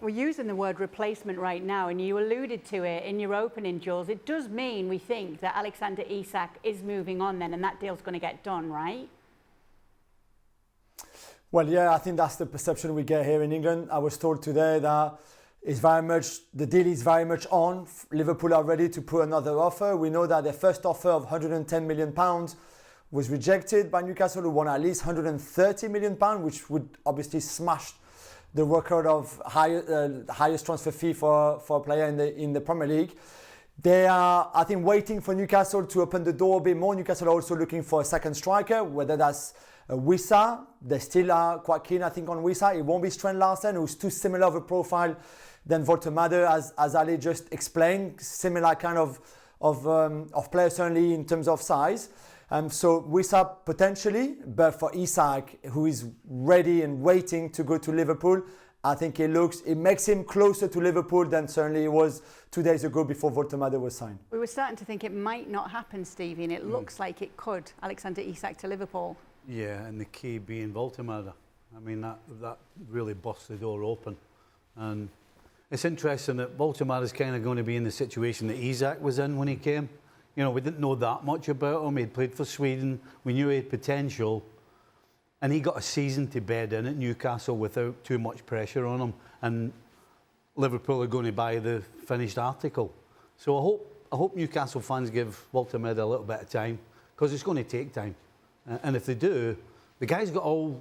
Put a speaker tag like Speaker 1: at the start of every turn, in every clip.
Speaker 1: We're using the word replacement right now, and you alluded to it in your opening, Jules. It does mean we think that Alexander Isak is moving on then, and that deal's going to get done, right?
Speaker 2: Well, yeah, I think that's the perception we get here in England. I was told today that the deal is very much on. Liverpool are ready to put another offer. We know that their first offer of £110 million was rejected by Newcastle, who won at least £130 million, which would obviously smash the record of highest transfer fee for a player in the Premier League. They are, I think, waiting for Newcastle to open the door a bit more. Newcastle are also looking for a second striker, whether that's Wissa. They still are quite keen, I think, on Wissa. It won't be Strand Larsen, who's too similar of a profile than Voltemade, as Ali just explained. Similar kind of player, certainly in terms of size. So Wissa potentially, but for Isak, who is ready and waiting to go to Liverpool, I think it makes him closer to Liverpool than certainly it was 2 days ago before Voltemade was signed.
Speaker 1: We were starting to think it might not happen, Stevie, and it looks like it could. Alexander Isak to Liverpool.
Speaker 3: Yeah, and the key being Voltemade. I mean, that really busts the door open. And it's interesting that Voltemade is kind of going to be in the situation that Isak was in when he came. You know, we didn't know that much about him. He'd played for Sweden. We knew he had potential. And he got a season to bed in at Newcastle without too much pressure on him. And Liverpool are going to buy the finished article. So I hope Newcastle fans give Voltemade a little bit of time, because it's going to take time. And if they do, the guy's got all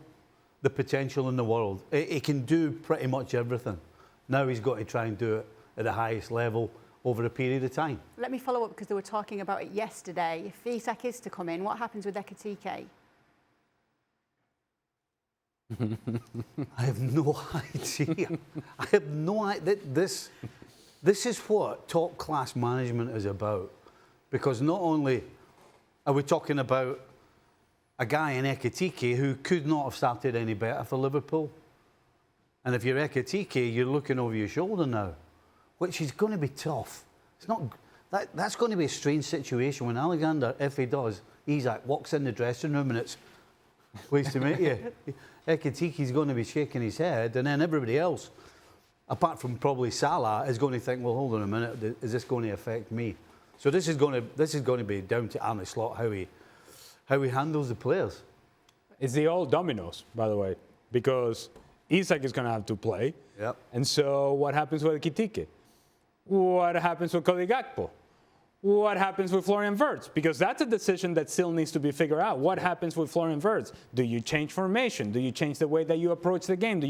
Speaker 3: the potential in the world. He can do pretty much everything. Now he's got to try and do it at the highest level over a period of time.
Speaker 1: Let me follow up, because they were talking about it yesterday. If Isak is to come in, what happens with Ekitike?
Speaker 3: I have no idea. I have no idea. This is what top-class management is about. Because not only are we talking about a guy in Ekitike who could not have started any better for Liverpool. And if you're Ekitike, you're looking over your shoulder now, which is going to be tough. It's not that's going to be a strange situation when Alexander, if he does, Isak walks in the dressing room and it's pleased to meet you. Ekitiki's going to be shaking his head, and then everybody else, apart from probably Salah, is going to think, well, hold on a minute, is this going to affect me? So this is going to be down to Arne Slot how he handles the players.
Speaker 4: It's the old dominoes, by the way, because Isak is going to have to play.
Speaker 3: Yep.
Speaker 4: And so what happens with Ekitike? What happens with Cody Gakpo? What happens with Florian Wirtz? Because that's a decision that still needs to be figured out. What happens with Florian Wirtz? Do you change formation? Do you change the way that you approach the game? Do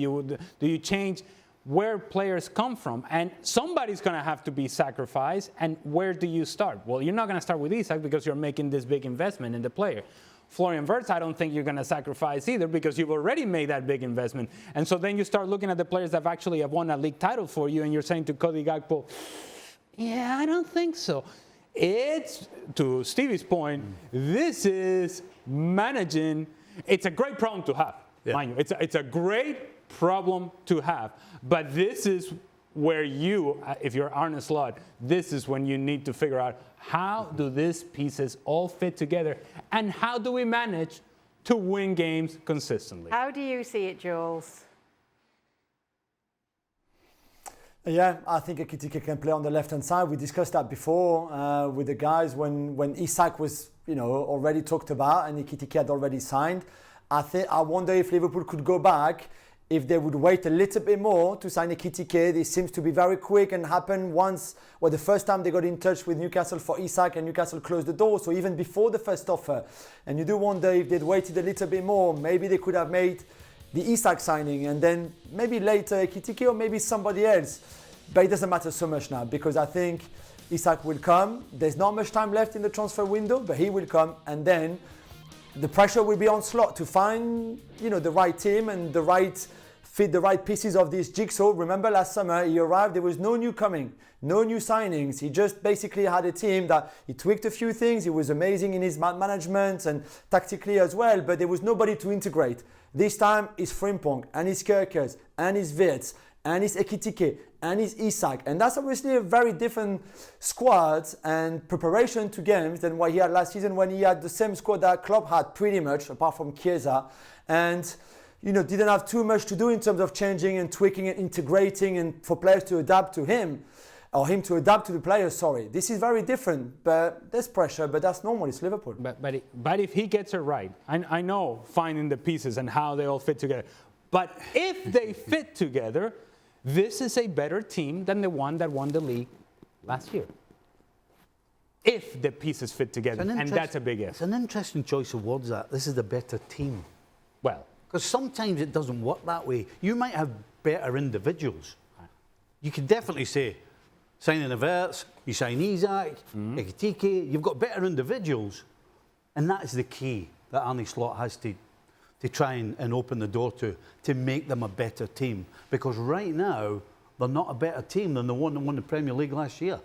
Speaker 4: you change where players come from? And somebody's going to have to be sacrificed. And where do you start? Well, you're not going to start with Isak because you're making this big investment in the player. Florian Wirtz, I don't think you're going to sacrifice either, because you've already made that big investment. And so then you start looking at the players that have won a league title for you, and you're saying to Cody Gakpo, yeah, I don't think so. It's, to Stevie's point, this is managing. It's a great problem to have, mind you. It's a great problem to have. But this is where you, if you're Arne Slot, this is when you need to figure out how do these pieces all fit together, and how do we manage to win games consistently?
Speaker 1: How do you see it, Jules?
Speaker 2: Yeah, I think Ekitike can play on the left-hand side. We discussed that before with the guys when Isak was, already talked about and Ekitike had already signed. I wonder if Liverpool could go back, if they would wait a little bit more to sign Ekitike. This seems to be very quick and happened the first time they got in touch with Newcastle for Isak, and Newcastle closed the door. So even before the first offer, and you do wonder if they'd waited a little bit more, maybe they could have made the Isak signing and then maybe later Ekitike or maybe somebody else. But it doesn't matter so much now, because I think Isak will come. There's not much time left in the transfer window, but he will come, and then the pressure will be on Slot to find, the right team and fit the right pieces of this jigsaw. Remember last summer he arrived, there was no new coming, no new signings. He just basically had a team that he tweaked a few things. He was amazing in his management and tactically as well, but there was nobody to integrate. This time it's Frimpong and it's Kerkers and it's Wirtz and it's Ekitike and it's Isak. And that's obviously a very different squad and preparation to games than what he had last season, when he had the same squad that Klopp had pretty much, apart from Chiesa. And didn't have too much to do in terms of changing and tweaking and integrating and for players to adapt to him, or him to adapt to the players, sorry. This is very different, but there's pressure, but that's normal, it's Liverpool.
Speaker 4: But if he gets it right, I know finding the pieces and how they all fit together, but if they fit together, this is a better team than the one that won the league last year. If the pieces fit together, and that's a big if.
Speaker 3: It's an interesting choice of words, that. This is the better team.
Speaker 4: Well,
Speaker 3: because sometimes it doesn't work that way. You might have better individuals. You can definitely say, signing Havertz, you sign Isak, Ekitike, you've got better individuals. And that is the key that Arne Slot has to try and open the door to make them a better team. Because right now, they're not a better team than the one that won the Premier League last year.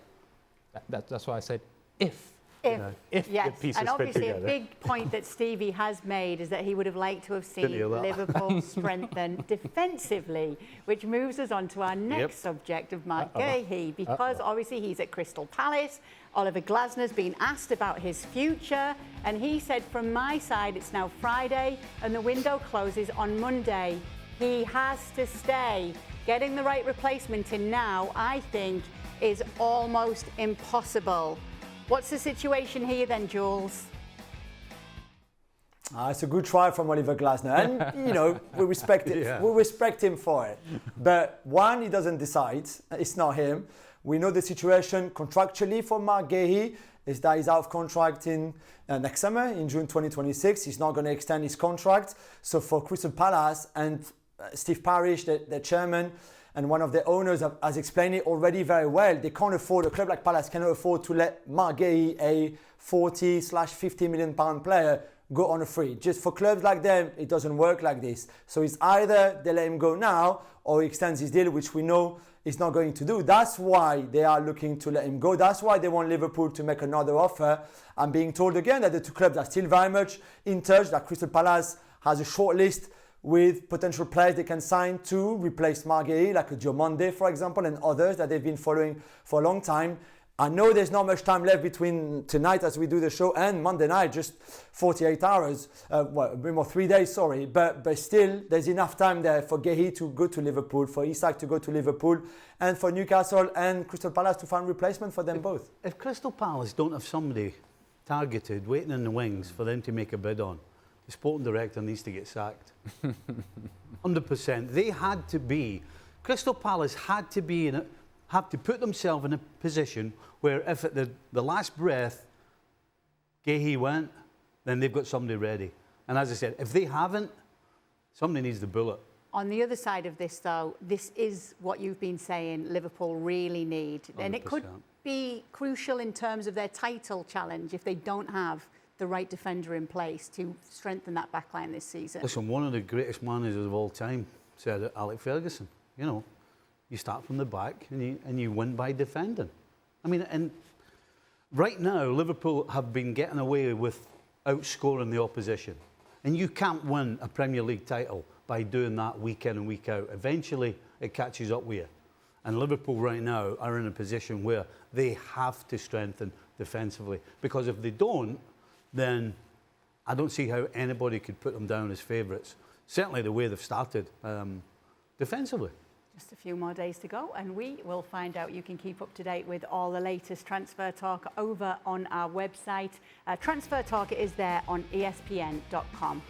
Speaker 4: That's why I said if.
Speaker 1: If
Speaker 4: the pieces
Speaker 1: and obviously
Speaker 4: fit together.
Speaker 1: a big point that Stevie has made is that he would have liked to have seen Liverpool strengthen defensively, which moves us on to our next subject of Marc Guehi, because obviously he's at Crystal Palace. Oliver Glasner's been asked about his future, and he said, from my side, it's now Friday and the window closes on Monday. He has to stay. Getting the right replacement in now, I think, is almost impossible. What's the situation here then, Jules?
Speaker 2: It's a good try from Oliver Glasner, and we respect it. Yeah. We respect him for it. But one, he doesn't decide. It's not him. We know the situation contractually for Marc Guehi is that he's out of contract in next summer, in June 2026. He's not going to extend his contract. So for Crystal Palace and Steve Parish, the chairman, and one of the owners has explained it already very well. They can't afford, a club like Palace cannot afford to let Marc Guehi, a 40/50 million pound player, go on a free. Just for clubs like them, it doesn't work like this. So it's either they let him go now or he extends his deal, which we know he's not going to do. That's why they are looking to let him go. That's why they want Liverpool to make another offer. I'm being told again that the two clubs are still very much in touch, that Crystal Palace has a short list with potential players they can sign to replace Marc Guehi, like a Diomande, for example, and others that they've been following for a long time. I know there's not much time left between tonight as we do the show and Monday night, just 48 hours, a bit more 3 days, sorry. But still, there's enough time there for Guehi to go to Liverpool, for Isak to go to Liverpool, and for Newcastle and Crystal Palace to find replacement for them both.
Speaker 3: If Crystal Palace don't have somebody targeted, waiting in the wings for them to make a bid on, the sporting director needs to get sacked. 100%. They had to be, Crystal Palace had to be have to put themselves in a position where if at the last breath Guehi went, then they've got somebody ready. And as I said, if they haven't, somebody needs the bullet.
Speaker 1: On the other side of this, though, this is what you've been saying Liverpool really need. 100%. And it could be crucial in terms of their title challenge if they don't have the right defender in place to strengthen that backline this season.
Speaker 3: Listen, one of the greatest managers of all time said it, Alex Ferguson. You start from the back and you win by defending. I mean, and right now, Liverpool have been getting away with outscoring the opposition. And you can't win a Premier League title by doing that week in and week out. Eventually, it catches up with you. And Liverpool right now are in a position where they have to strengthen defensively. Because if they don't, then I don't see how anybody could put them down as favourites. Certainly the way they've started defensively.
Speaker 1: Just a few more days to go and we will find out. You can keep up to date with all the latest transfer talk over on our website. Transfer talk is there on ESPN.com.